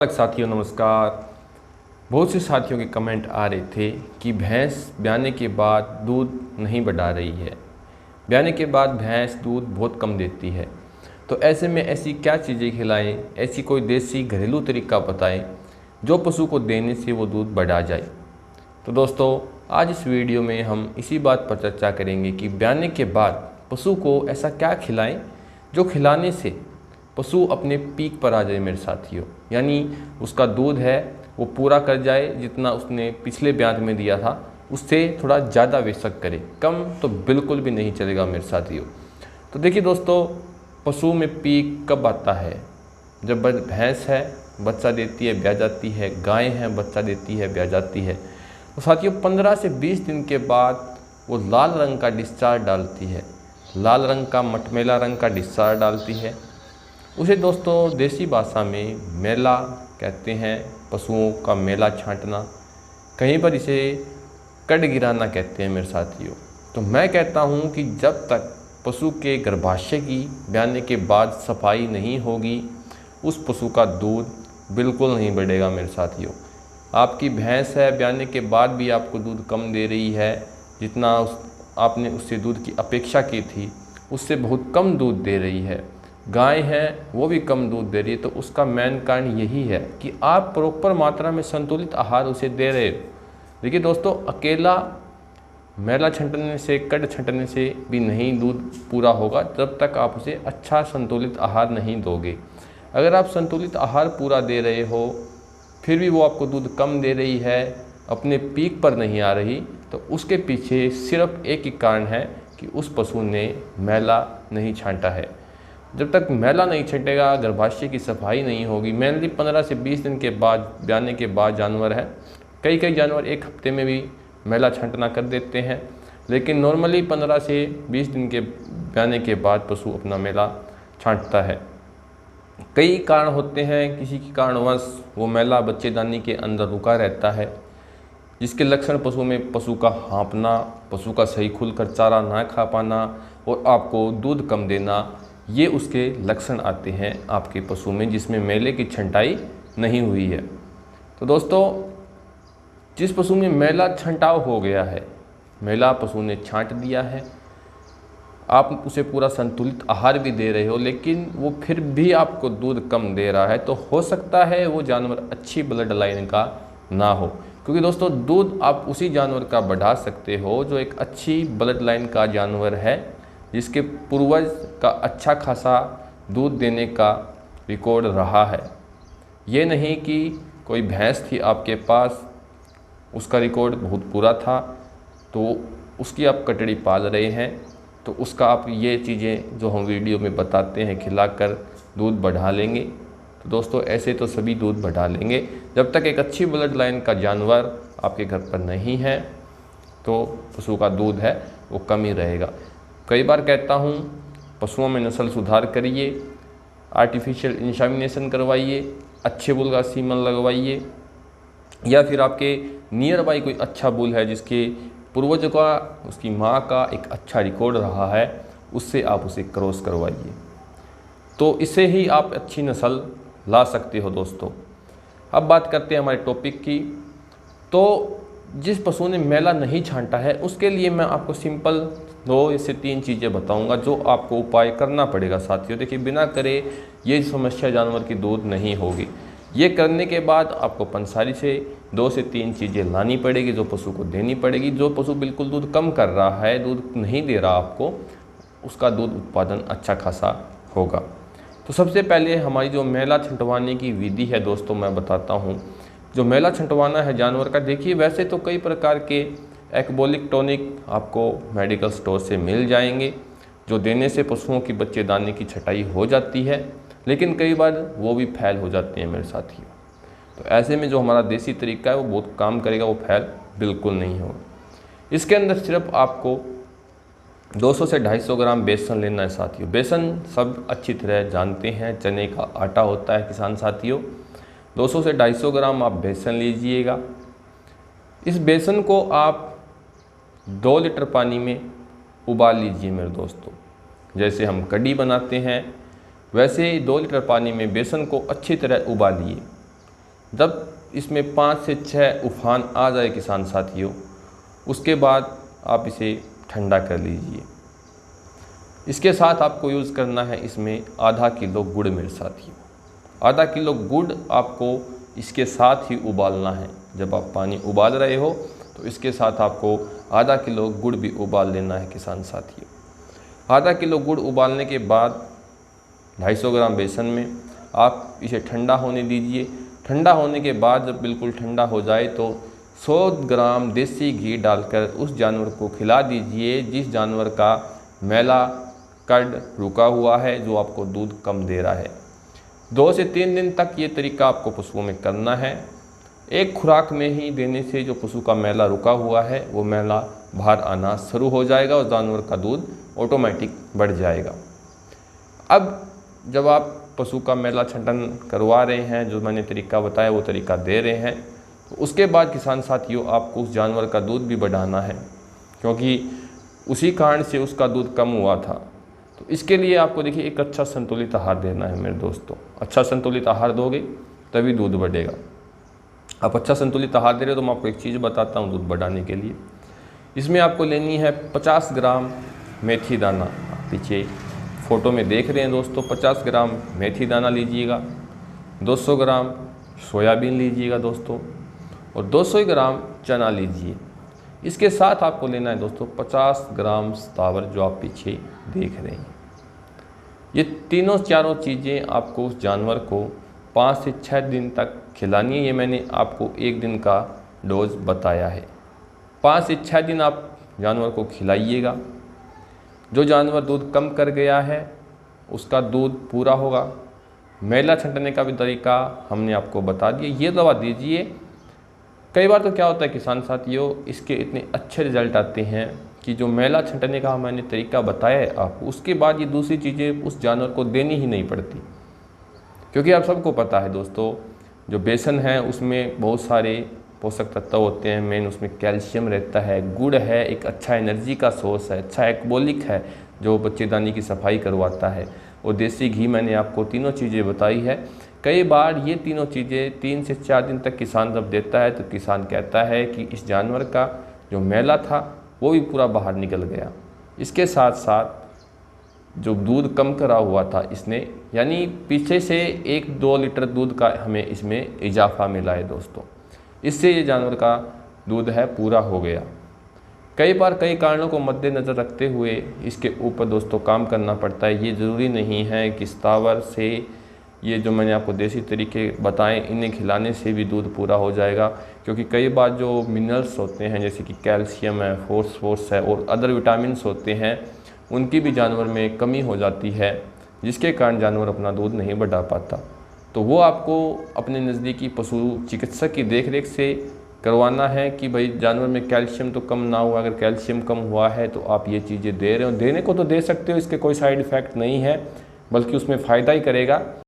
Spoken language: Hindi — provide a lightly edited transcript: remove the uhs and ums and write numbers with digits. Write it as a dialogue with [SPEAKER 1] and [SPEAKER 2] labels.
[SPEAKER 1] साथियों नमस्कार। बहुत से साथियों के कमेंट आ रहे थे कि भैंस ब्याने के बाद दूध नहीं बढ़ा रही है, ब्याने के बाद भैंस दूध बहुत कम देती है। तो ऐसे में ऐसी क्या चीज़ें खिलाएं, ऐसी कोई देसी घरेलू तरीका बताएं जो पशु को देने से वो दूध बढ़ा जाए। तो दोस्तों आज इस वीडियो में हम इसी बात पर चर्चा करेंगे कि ब्याने के बाद पशु को ऐसा क्या खिलाएं जो खिलाने से पशु अपने पीक पर आ जाए मेरे साथियों, यानी उसका दूध है वो पूरा कर जाए, जितना उसने पिछले ब्यान में दिया था उससे थोड़ा ज़्यादा बेशक करे, कम तो बिल्कुल भी नहीं चलेगा मेरे साथियों। तो देखिए दोस्तों, पशु में पीक कब आता है? जब भैंस है बच्चा देती है ब्याह जाती है, गाय है बच्चा देती है ब्याह जाती है। तो साथियों 15 से 20 दिन के बाद वो लाल रंग का डिस्चार्ज डालती है, लाल रंग का मटमैला रंग का डिस्चार्ज डालती है। उसे दोस्तों देसी भाषा में मेला कहते हैं, पशुओं का मेला छांटना, कहीं पर इसे कड गिराना कहते हैं मेरे साथियों। तो मैं कहता हूं कि जब तक पशु के गर्भाशय की ब्याने के बाद सफाई नहीं होगी उस पशु का दूध बिल्कुल नहीं बढ़ेगा मेरे साथियों। आपकी भैंस है ब्याने के बाद भी आपको दूध कम दे रही है, जितना आपने उससे दूध की अपेक्षा की थी उससे बहुत कम दूध दे रही है। गाय है वो भी कम दूध दे रही है, तो उसका मेन कारण यही है कि आप प्रॉपर मात्रा में संतुलित आहार उसे दे रहे हो। देखिए दोस्तों, अकेला मैला छंटने से, कड छंटने से भी नहीं दूध पूरा होगा जब तक आप उसे अच्छा संतुलित आहार नहीं दोगे। अगर आप संतुलित आहार पूरा दे रहे हो फिर भी वो आपको दूध कम दे रही है, अपने पीक पर नहीं आ रही, तो उसके पीछे सिर्फ एक ही कारण है कि उस पशु ने मैला नहीं छांटा है। जब तक मैला नहीं छंटेगा, गर्भाशय की सफाई नहीं होगी, मेनली 15 से 20 दिन के बाद ब्याने के बाद जानवर है, कई जानवर एक हफ्ते में भी मैला छांटना कर देते हैं, लेकिन नॉर्मली 15 से 20 दिन के ब्याने के बाद पशु अपना मैला छांटता है। कई कारण होते हैं, किसी के कारणवश वो मैला बच्चेदानी के अंदर रुका रहता है, जिसके लक्षण पशु में पशु का हाँफना, पशु का सही खुलकर चारा ना खा पाना और आपको दूध कम देना, ये उसके लक्षण आते हैं आपके पशु में जिसमें मेले की छंटाई नहीं हुई है। तो दोस्तों, जिस पशु में मेला छंटाव हो गया है, मेला पशु ने छांट दिया है, आप उसे पूरा संतुलित आहार भी दे रहे हो लेकिन वो फिर भी आपको दूध कम दे रहा है, तो हो सकता है वो जानवर अच्छी ब्लड लाइन का ना हो। क्योंकि दोस्तों दूध आप उसी जानवर का बढ़ा सकते हो जो एक अच्छी ब्लड लाइन का जानवर है, जिसके पूर्वज का अच्छा खासा दूध देने का रिकॉर्ड रहा है। ये नहीं कि कोई भैंस थी आपके पास, उसका रिकॉर्ड बहुत पूरा था तो उसकी आप कटड़ी पाल रहे हैं, तो उसका आप ये चीज़ें जो हम वीडियो में बताते हैं खिलाकर दूध बढ़ा लेंगे। तो दोस्तों ऐसे तो सभी दूध बढ़ा लेंगे, जब तक एक अच्छी ब्लड लाइन का जानवर आपके घर पर नहीं है तो पशु का दूध है वो कम ही रहेगा। कई बार कहता हूँ पशुओं में नस्ल सुधार करिए, आर्टिफिशियल इंसेमिनेशन करवाइए, अच्छे बुल का सीमन लगवाइए, या फिर आपके नियर बाई कोई अच्छा बुल है जिसके पूर्वज का, उसकी माँ का एक अच्छा रिकॉर्ड रहा है, उससे आप उसे क्रॉस करवाइए, तो इससे ही आप अच्छी नस्ल ला सकते हो। दोस्तों अब बात करते हैं हमारे टॉपिक की। तो जिस पशु ने मैला नहीं छांटा है उसके लिए मैं आपको सिंपल 2 से 3 चीज़ें बताऊंगा जो आपको उपाय करना पड़ेगा साथियों। देखिए, बिना करे ये समस्या जानवर की दूध नहीं होगी। ये करने के बाद आपको पंसारी से 2 से 3 चीज़ें लानी पड़ेगी जो पशु को देनी पड़ेगी। जो पशु बिल्कुल दूध कम कर रहा है, दूध नहीं दे रहा आपको, उसका दूध उत्पादन अच्छा खासा होगा। तो सबसे पहले हमारी जो मैला छंटवाने की विधि है दोस्तों मैं बताता हूँ। जो मैला छंटवाना है जानवर का, देखिए वैसे तो कई प्रकार के एक्बोलिक टॉनिक आपको मेडिकल स्टोर से मिल जाएंगे जो देने से पशुओं की बच्चेदानी की छटाई हो जाती है, लेकिन कई बार वो भी फैल हो जाते हैं मेरे साथियों। तो ऐसे में जो हमारा देसी तरीका है वो बहुत काम करेगा, वो फैल बिल्कुल नहीं होगा। इसके अंदर सिर्फ आपको 200 से 250 ग्राम बेसन लेना है साथियों। बेसन सब अच्छी तरह जानते हैं, चने का आटा होता है किसान साथियों। 200 से 250 ग्राम आप बेसन लीजिएगा। इस बेसन को आप 2 लीटर पानी में उबाल लीजिए मेरे दोस्तों। जैसे हम कढ़ी बनाते हैं वैसे 2 लीटर पानी में बेसन को अच्छी तरह उबालिए। जब इसमें 5 से 6 उफान आ जाए किसान साथियों, उसके बाद आप इसे ठंडा कर लीजिए। इसके साथ आपको यूज़ करना है इसमें आधा किलो गुड़ मेरे साथियों। आधा किलो गुड़ आपको इसके साथ ही उबालना है। जब आप पानी उबाल रहे हो तो इसके साथ आपको आधा किलो गुड़ भी उबाल लेना है किसान साथियों। आधा किलो गुड़ उबालने के बाद 250 ग्राम बेसन में आप इसे ठंडा होने दीजिए। ठंडा होने के बाद जब बिल्कुल ठंडा हो जाए तो 100 ग्राम देसी घी डालकर उस जानवर को खिला दीजिए जिस जानवर का मैला कर्ड रुका हुआ है, जो आपको दूध कम दे रहा है। 2 से 3 दिन तक ये तरीका आपको पशुओं में करना है। एक खुराक में ही देने से जो पशु का मैला रुका हुआ है वो मैला बाहर आना शुरू हो जाएगा और जानवर का दूध ऑटोमेटिक बढ़ जाएगा। अब जब आप पशु का मैला छंटन करवा रहे हैं, जो मैंने तरीका बताया वो तरीका दे रहे हैं, तो उसके बाद किसान साथियों आपको उस जानवर का दूध भी बढ़ाना है, क्योंकि उसी कारण से उसका दूध कम हुआ था। तो इसके लिए आपको देखिए एक अच्छा संतुलित आहार देना है मेरे दोस्तों। अच्छा संतुलित आहार दोगे तभी दूध बढ़ेगा। आप अच्छा संतुलित आहार दे रहे हो तो मैं आपको एक चीज़ बताता हूँ दूध बढ़ाने के लिए। इसमें आपको लेनी है 50 ग्राम मेथी दाना। पीछे फ़ोटो में देख रहे हैं दोस्तों, 50 ग्राम मेथी दाना लीजिएगा, 200 ग्राम सोयाबीन लीजिएगा दोस्तों, और 200 ग्राम चना लीजिए। इसके साथ आपको लेना है दोस्तों 50 ग्राम स्थावर, जो आप पीछे देख रहे हैं। ये तीनों चारों चीज़ें आपको उस जानवर को 5 से 6 दिन तक खिलानी है। ये मैंने आपको 1 दिन का डोज बताया है। 5 से 6 दिन आप जानवर को खिलाइएगा। जो जानवर दूध कम कर गया है उसका दूध पूरा होगा। मैला छंटने का भी तरीका हमने आपको बता दिया। ये दवा दीजिए। कई बार तो क्या होता है किसान साथियों, इसके इतने अच्छे रिजल्ट आते हैं कि जो मैला छंटने का मैंने तरीका बताया है आपको, उसके बाद ये दूसरी चीज़ें उस जानवर को देनी ही नहीं पड़ती। क्योंकि आप सबको पता है दोस्तों, जो बेसन है उसमें बहुत सारे पोषक तत्व होते हैं। मेन उसमें कैल्शियम रहता है। गुड़ है, एक अच्छा एनर्जी का सोर्स है, अच्छा एक्बोलिक है जो बच्चेदानी की सफाई करवाता है। और देसी घी मैंने आपको तीनों चीज़ें बताई है। कई बार ये तीनों चीज़ें 3 से 4 दिन तक किसान जब देता है तो किसान कहता है कि इस जानवर का जो मैला था वो भी पूरा बाहर निकल गया। इसके साथ साथ जो दूध कम करा हुआ था इसने, यानी पीछे से 1-2 लीटर दूध का हमें इसमें इजाफा मिला है दोस्तों। इससे ये जानवर का दूध है पूरा हो गया। कई बार कई कारणों को मद्देनज़र रखते हुए इसके ऊपर दोस्तों काम करना पड़ता है। ये ज़रूरी नहीं है कि स्थावर से ये जो मैंने आपको देसी तरीके बताएं इन्हें खिलाने से भी दूध पूरा हो जाएगा, क्योंकि कई बार जो मिनरल्स होते हैं जैसे कि कैल्शियम है, फॉस्फोरस है और अदर विटामिन्स होते हैं, उनकी भी जानवर में कमी हो जाती है, जिसके कारण जानवर अपना दूध नहीं बढ़ा पाता। तो वो आपको अपने नज़दीकी पशु चिकित्सक की देखरेख से करवाना है कि भाई जानवर में कैल्शियम तो कम ना हुआ। अगर कैल्शियम कम हुआ है तो आप ये चीज़ें दे रहे हो, देने को तो दे सकते हो, इसके कोई साइड इफ़ेक्ट नहीं है, बल्कि उसमें फ़ायदा ही करेगा।